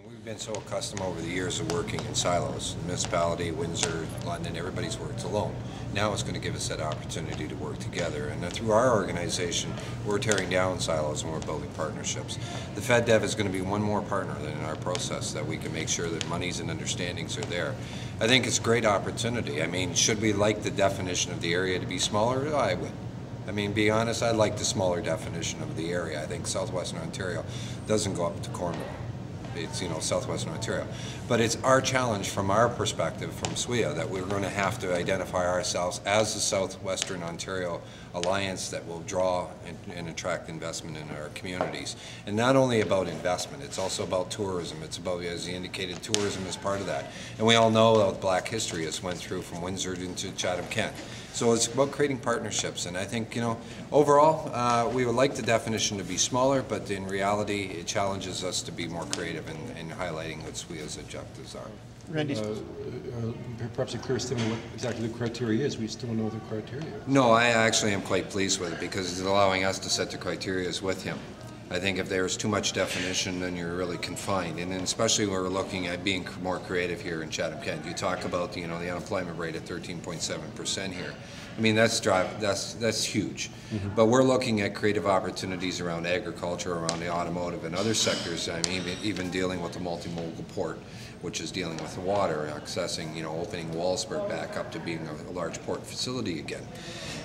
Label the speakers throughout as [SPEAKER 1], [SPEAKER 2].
[SPEAKER 1] We've been so accustomed over the years of working in silos. The municipality, Windsor, London, everybody's worked alone. Now it's going to give us that opportunity to work together. And through our organization, we're tearing down silos and we're building partnerships. The FedDev is going to be one more partner in our process that we can make sure that monies and understandings are there. I think it's a great opportunity. Should we like the definition of the area to be smaller? I would. Be honest, I like the smaller definition of the area. I think southwestern Ontario doesn't go up to Cornwall. It's, southwestern Ontario. But it's our challenge from our perspective, from SWEA, that we're going to have to identify ourselves as the Southwestern Ontario Alliance that will draw and attract investment in our communities. And not only about investment, it's also about tourism. It's about, as you indicated, tourism is part of that. And we all know that Black history has went through from Windsor into Chatham-Kent. So it's about creating partnerships, and I think, overall, we would like the definition to be smaller, but in reality, it challenges us to be more creative in highlighting what SWEA's objectives are.
[SPEAKER 2] Randy?
[SPEAKER 3] Perhaps a clear statement what exactly the criteria is. We still don't know what the criteria is.
[SPEAKER 1] No, I actually am quite pleased with it because it's allowing us to set the criteria with him. I think if there's too much definition, then you're really confined, and then especially when we're looking at being more creative here in Chatham-Kent. You talk about the unemployment rate at 13.7% here. That's huge. Mm-hmm. But we're looking at creative opportunities around agriculture, around the automotive, and other sectors. Even dealing with the multimodal port, which is dealing with the water, accessing, opening Wallsburg back up to being a large port facility again.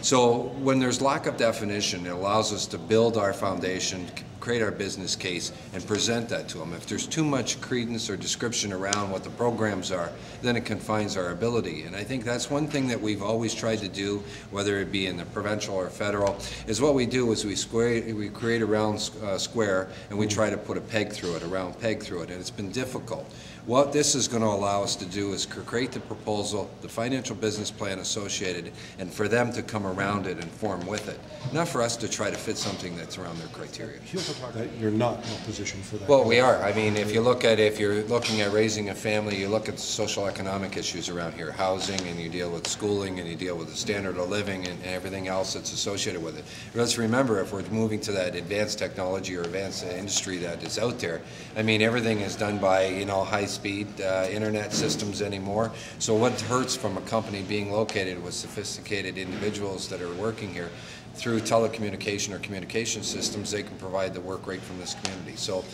[SPEAKER 1] So when there's lack of definition, it allows us to build our foundation, create our business case, and present that to them. If there's too much credence or description around what the programs are, then it confines our ability. And I think that's one thing that we've always tried to do, whether it be in the provincial or federal, is what we do is we create a round square and we try to put a peg through it, a round peg through it, and it's been difficult. What this is going to allow us to do is create the proposal, the financial business plan associated, and for them to come around it and form with it. Not for us to try to fit something that's around their criteria.
[SPEAKER 3] You also talk that you're not in a position for that.
[SPEAKER 1] Well, we are. If you're looking at raising a family, you look at the social economic issues around here, housing, and you deal with schooling, and you deal with the standard of living and everything else that's associated with it. Let's remember, if we're moving to that advanced technology or advanced industry that is out there, everything is done by, high-speed internet systems anymore. So what hurts from a company being located with sophisticated individuals that are working here through telecommunication or communication systems, they can provide the work rate from this community. So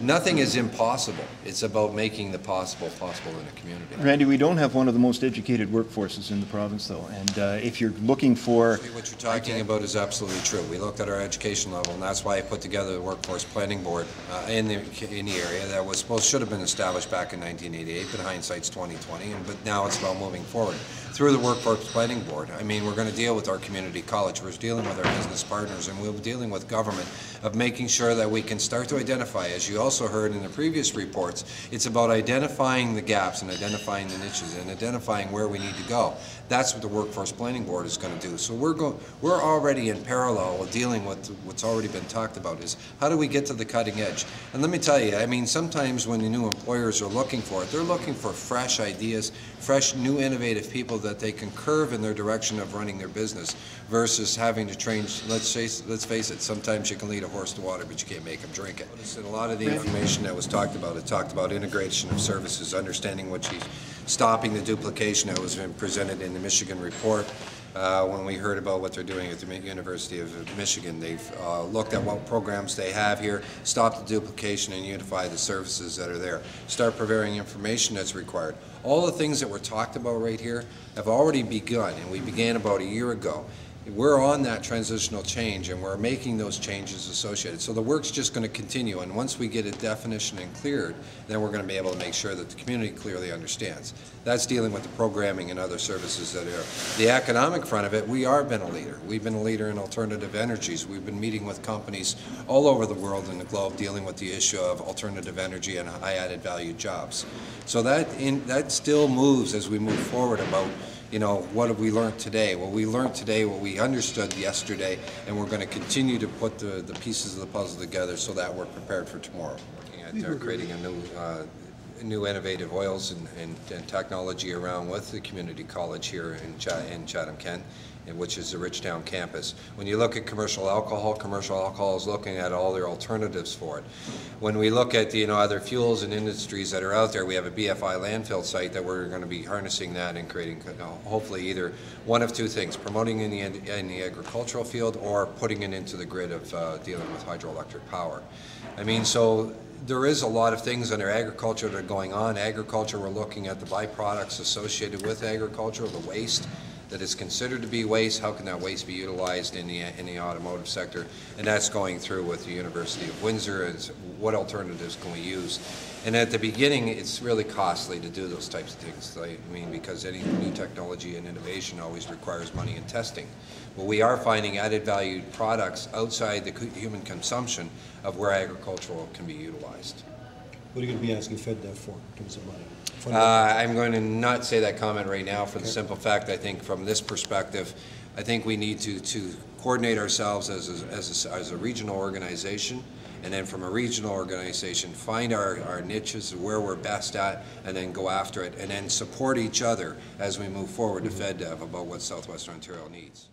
[SPEAKER 1] nothing is impossible. It's about making the possible in a community.
[SPEAKER 2] Randy, we don't have one of the most educated workforces in the province, though. And if you're looking for...
[SPEAKER 1] What you're talking about is absolutely true. We looked at our education level, and that's why I put together the Workforce Planning Board in the area that should have been established back in 1988, but hindsight's 2020. But now it's about moving forward. Through the Workforce Planning Board, we're going to deal with our community college. We're dealing with our business partners, and we're dealing with government of making sure that we can start to identify, as you also heard in the previous reports, it's about identifying the gaps and identifying the niches and identifying where we need to go. That's what the Workforce Planning Board is going to do. So we're already in parallel with dealing with what's already been talked about, is how do we get to the cutting edge? And let me tell you, sometimes when the new employers are looking for it, they're looking for fresh ideas, fresh, new, innovative people that they can curve in their direction of running their business versus having to train. Let's face it, sometimes you can lead a horse to water, but you can't make them drink it. And a lot of the information that was talked about, it talked about integration of services, understanding what she's stopping the duplication that was presented in the Michigan report. When we heard about what they're doing at the University of Michigan, they've looked at what programs they have here, stop the duplication and unify the services that are there, start preparing information that's required. All the things that were talked about right here have already begun, and we began about a year ago. We're on that transitional change, and we're making those changes associated. So the work's just going to continue, and once we get a definition and cleared, then we're going to be able to make sure that the community clearly understands. That's dealing with the programming and other services that are. The economic front of it, we are been a leader. We've been a leader in alternative energies. We've been meeting with companies all over the world and the globe dealing with the issue of alternative energy and high added value jobs. So that still moves as we move forward about, what have we learned today? Well, we learned today what we understood yesterday, and we're going to continue to put the pieces of the puzzle together so that we're prepared for tomorrow. Looking at creating a new innovative oils and technology around with the community college here in Chatham-Kent, which is the Ridgetown campus. When you look at commercial alcohol is looking at all their alternatives for it. When we look at other fuels and industries that are out there, we have a BFI landfill site that we're going to be harnessing that and creating hopefully either one of two things: promoting in the agricultural field or putting it into the grid of dealing with hydroelectric power. I mean, so there is a lot of things under agriculture that are going on. Agriculture, we're looking at the byproducts associated with agriculture, the waste that is considered to be waste. How can that waste be utilized in the automotive sector? And that's going through with the University of Windsor. Is what alternatives can we use? And at the beginning, it's really costly to do those types of things. I mean, because any new technology and innovation always requires money and testing. But we are finding added value products outside the human consumption of where agricultural can be utilized.
[SPEAKER 4] What are you going to be asking FedDev for in terms of money?
[SPEAKER 1] I'm going to not say that comment right now for the simple fact, I think from this perspective, I think we need to coordinate ourselves as a regional organization, and then from a regional organization find our niches, where we're best at, and then go after it, and then support each other as we move forward to FedDev about what Southwestern Ontario needs.